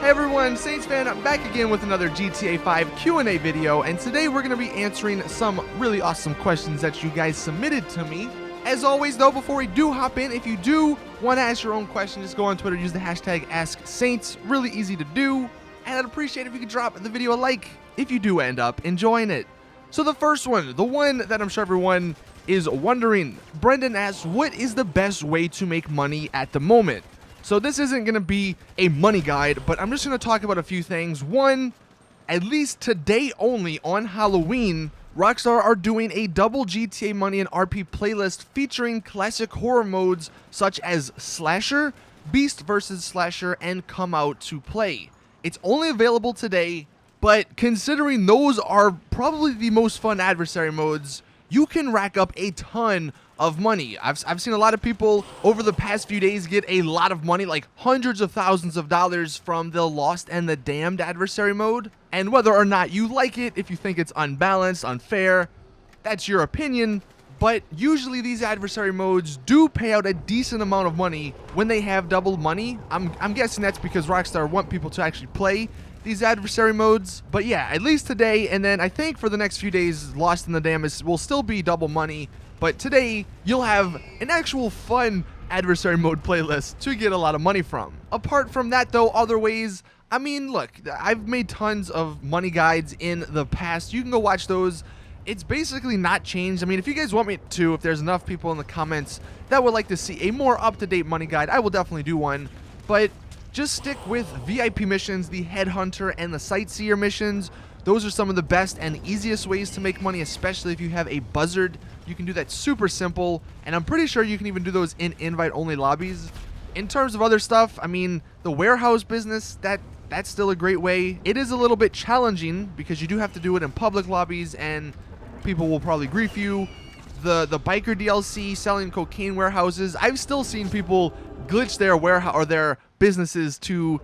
Hey everyone, Saintsfan back again with another GTA 5 Q&A video, and today we're going to be answering some really awesome questions that you guys submitted to me. As always though, before we do hop in, if you do want to ask your own question, just go on Twitter, use the hashtag AskSaints, really easy to do, and I'd appreciate it if you could drop the video a like if you do end up enjoying it. So the first one, the one that I'm sure everyone is wondering, Brendan asks, what is the best way to make money at the moment? So this isn't going to be a money guide, but I'm just going to talk about a few things. One, at least today only on Halloween, Rockstar are doing a double GTA Money and RP playlist featuring classic horror modes such as Slasher, Beast vs. Slasher, and Come Out to Play. It's only available today, but considering those are probably the most fun adversary modes, you can rack up a ton of money. I've seen a lot of people over the past few days get a lot of money, like hundreds of thousands of dollars from the Lost and the Damned adversary mode. And whether or not you like it, if you think it's unbalanced, unfair, that's your opinion. But usually these adversary modes do pay out a decent amount of money when they have double money. I'm guessing that's because Rockstar want people to actually play these adversary modes. But yeah, at least today, and then I think for the next few days, Lost in the Damned will still be double money. But today, you'll have an actual fun adversary mode playlist to get a lot of money from. Apart from that though, other ways, I mean, look, I've made tons of money guides in the past. You can go watch those. It's basically not changed. I mean, if you guys want me to, if there's enough people in the comments that would like to see a more up-to-date money guide, I will definitely do one. But just stick with VIP missions, the Headhunter, and the Sightseer missions. Those are some of the best and easiest ways to make money, especially if you have a buzzard. You can do that super simple, and I'm pretty sure you can even do those in invite-only lobbies. In terms of other stuff, I mean, the warehouse business, that's still a great way. It is a little bit challenging because you do have to do it in public lobbies, and people will probably grief you. The biker DLC, selling cocaine warehouses, I've still seen people glitch their warehouse or their businesses to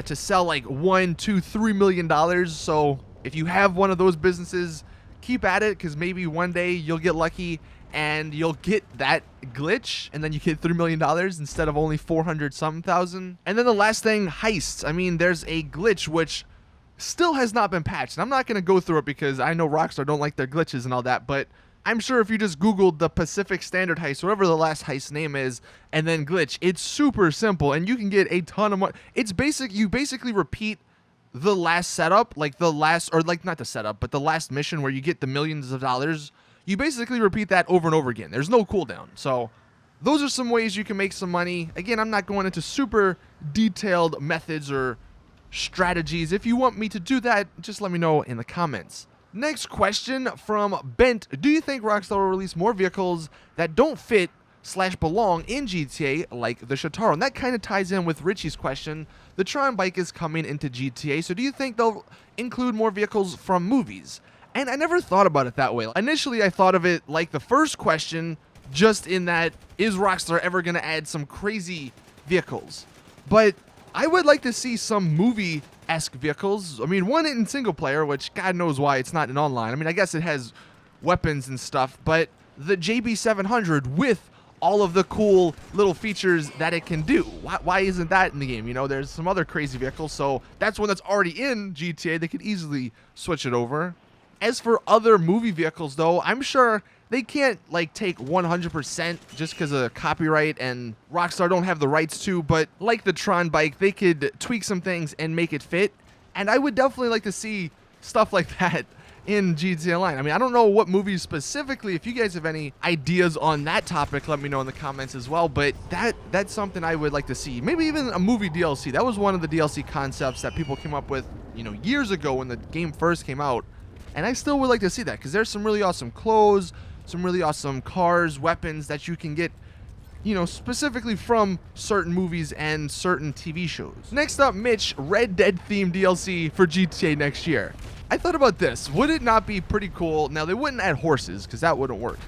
sell like $1, $2, $3 million. So if you have one of those businesses, keep at it, because maybe one day you'll get lucky and you'll get that glitch, and then you get $3 million instead of only 400-something thousand. And then the last thing, heists. I mean, there's a glitch which still has not been patched. And I'm not going to go through it because I know Rockstar don't like their glitches and all that, but I'm sure if you just Googled the Pacific Standard heist, whatever the last heist name is, and then glitch, it's super simple, and you can get a ton of money. It's basic. You basically repeat the last setup, like the last, or like not the setup, but the last mission where you get the millions of dollars. You basically repeat that over and over again. There's no cooldown. So those are some ways you can make some money. Again, I'm not going into super detailed methods or strategies. If you want me to do that, just let me know in the comments. Next question from Bent. Do you think Rockstar will release more vehicles that don't fit / belong in GTA like the Shitaro? And that kind of ties in with Richie's question. The Tron bike is coming into GTA, so do you think they'll include more vehicles from movies? And I never thought about it that way. Initially, I thought of it like the first question, just in that, is Rockstar ever going to add some crazy vehicles? But I would like to see some movie-esque vehicles. I mean, one in single player, which God knows why it's not in online. I mean, I guess it has weapons and stuff, but the JB700 with all of the cool little features that it can do. Why isn't that in the game? You know, there's some other crazy vehicles, so that's one that's already in GTA. They could easily switch it over. As for other movie vehicles, though, I'm sure they can't, like, take 100% just because of copyright, and Rockstar don't have the rights to, but like the Tron bike, they could tweak some things and make it fit, and I would definitely like to see stuff like that in GTA Online. I mean, I don't know what movies specifically. If you guys have any ideas on that topic, let me know in the comments as well, but that's something I would like to see. Maybe even a movie DLC. That was one of the DLC concepts that people came up with, you know, years ago when the game first came out, and I still would like to see that because there's some really awesome clothes, some really awesome cars, weapons that you can get, you know, specifically from certain movies and certain TV shows. Next up, Mitch, Red Dead themed DLC for GTA next year. I thought about this. Would it not be pretty cool? Now, they wouldn't add horses because that wouldn't work.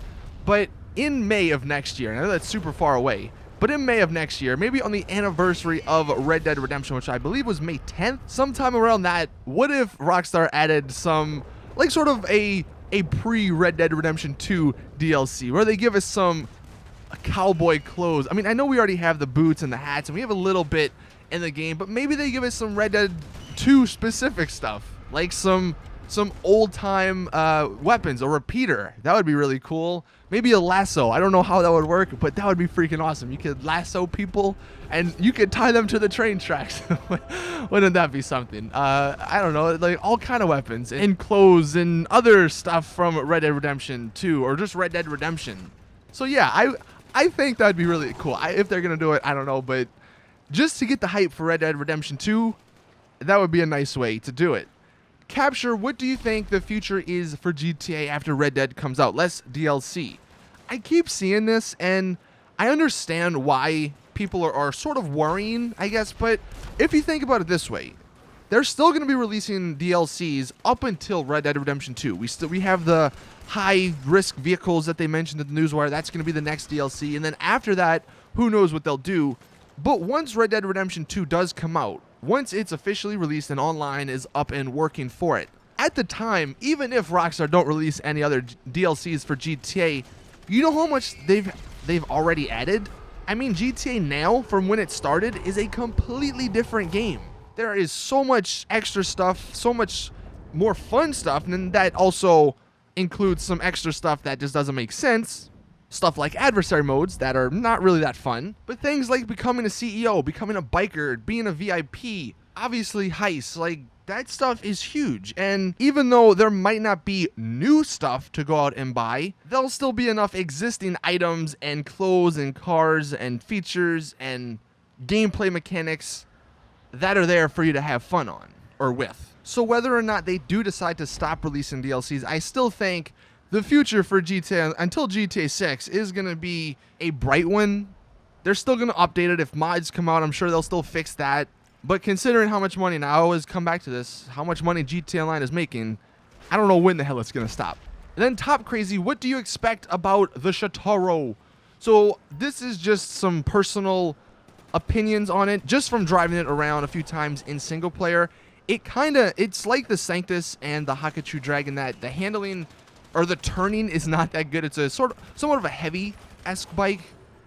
But in May of next year, and I know that's super far away, but in May of next year, maybe on the anniversary of Red Dead Redemption, which I believe was May 10th, sometime around that, what if Rockstar added some, like, sort of a pre-Red Dead Redemption 2 DLC where they give us some cowboy clothes. I mean, I know we already have the boots and the hats, and we have a little bit in the game, but maybe they give us some Red Dead 2 specific stuff, like some old-time weapons, a repeater. That would be really cool. Maybe a lasso. I don't know how that would work, but that would be freaking awesome. You could lasso people, and you could tie them to the train tracks. Wouldn't that be something? I don't know, like all kind of weapons and clothes and other stuff from Red Dead Redemption 2, or just Red Dead Redemption. So yeah, I think that'd be really cool. If they're gonna do it, I don't know, but just to get the hype for Red Dead Redemption 2, that would be a nice way to do it. Capture, what do you think the future is for GTA after Red Dead comes out? Less DLC. I keep seeing this, and I understand why people are sort of worrying, I guess, but if you think about it this way, they're still going to be releasing DLCs up until Red Dead Redemption 2. We have the high-risk vehicles that they mentioned in the newswire. That's going to be the next DLC, and then after that, who knows what they'll do. But once Red Dead Redemption 2 does come out, once it's officially released and online is up and working for it, at the time, even if Rockstar don't release any other DLCs for GTA, you know how much they've already added? I mean, GTA now, from when it started, is a completely different game. There is so much extra stuff, so much more fun stuff, and that also includes some extra stuff that just doesn't make sense. Stuff like adversary modes that are not really that fun, but things like becoming a CEO, becoming a biker, being a VIP, obviously heists, like that stuff is huge. And even though there might not be new stuff to go out and buy, there'll still be enough existing items and clothes and cars and features and gameplay mechanics that are there for you to have fun on or with. So whether or not they do decide to stop releasing DLCs, I still think the future for GTA until GTA 6 is going to be a bright one. They're still going to update it. If mods come out, I'm sure they'll still fix that. But considering how much money, and I always come back to this, how much money GTA Online is making, I don't know when the hell it's going to stop. And then Top Crazy, what do you expect about the Shitaro? So this is just some personal opinions on it, just from driving it around a few times in single player. It's like the Sanctus and the Hakachu Dragon, that the handling or the turning is not that good. It's a somewhat of a heavy-esque bike.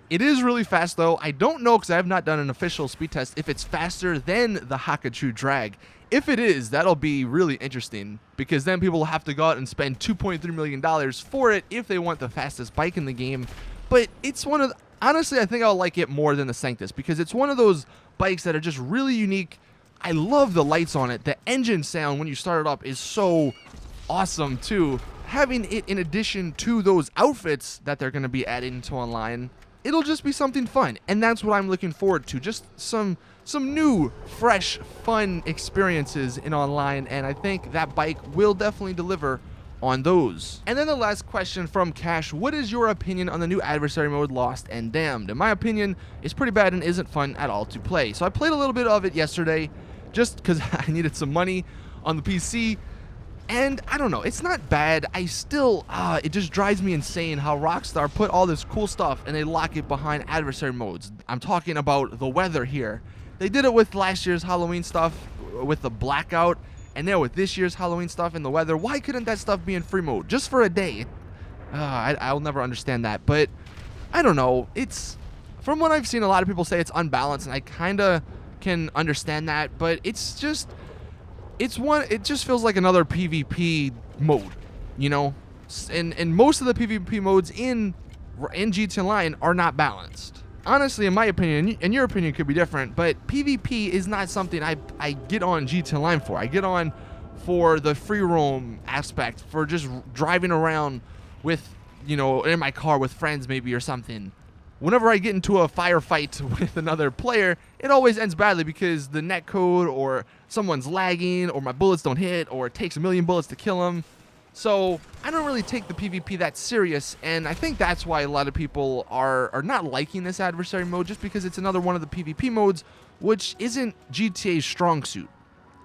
It is really fast, though. I don't know, because I have not done an official speed test, if it's faster than the Hakachu Drag. If it is, that'll be really interesting, because then people will have to go out and spend $2.3 million for it if they want the fastest bike in the game. But it's honestly, I think I'll like it more than the Sanctus, because it's one of those bikes that are just really unique. I love the lights on it. The engine sound when you start it up is so awesome, too. Having it in addition to those outfits that they're going to be adding to online, it'll just be something fun, and that's what I'm looking forward to. Just some new, fresh, fun experiences in online, and I think that bike will definitely deliver on those. And then the last question from Cash, what is your opinion on the new adversary mode, Lost and Damned? In my opinion, it's pretty bad and isn't fun at all to play. So I played a little bit of it yesterday, just because I needed some money on the PC. And I don't know, it's not bad. I still, it just drives me insane how Rockstar put all this cool stuff and they lock it behind adversary modes. I'm talking about the weather here. They did it with last year's Halloween stuff with the blackout, and now with this year's Halloween stuff and the weather. Why couldn't that stuff be in free mode just for a day? I'll never understand that, but I don't know. From what I've seen, a lot of people say it's unbalanced, and I kind of can understand that, but it just feels like another PvP mode, you know? And most of the PvP modes in GTA Online are not balanced. Honestly, in my opinion, and your opinion could be different, but PvP is not something I get on GTA Online for. I get on for the free roam aspect, for just driving around with, in my car with friends maybe or something. Whenever I get into a firefight with another player, it always ends badly because the netcode, or someone's lagging, or my bullets don't hit, or it takes 1,000,000 bullets to kill them. So I don't really take the PvP that serious, and I think that's why a lot of people are not liking this adversary mode, just because it's another one of the PvP modes, which isn't GTA's strong suit.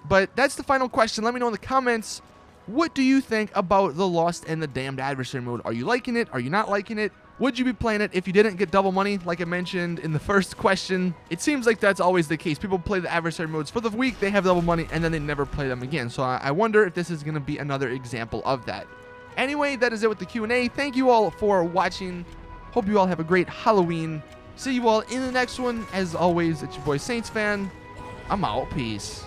But that's the final question. Let me know in the comments, what do you think about the Lost and the Damned adversary mode? Are you liking it? Are you not liking it? Would you be playing it if you didn't get double money, like I mentioned in the first question? It seems like that's always the case. People play the adversary modes for the week, they have double money, and then they never play them again. So I wonder if this is going to be another example of that. Anyway, that is it with the Q&A. Thank you all for watching. Hope you all have a great Halloween. See you all in the next one. As always, it's your boy Saintsfan. I'm out. Peace.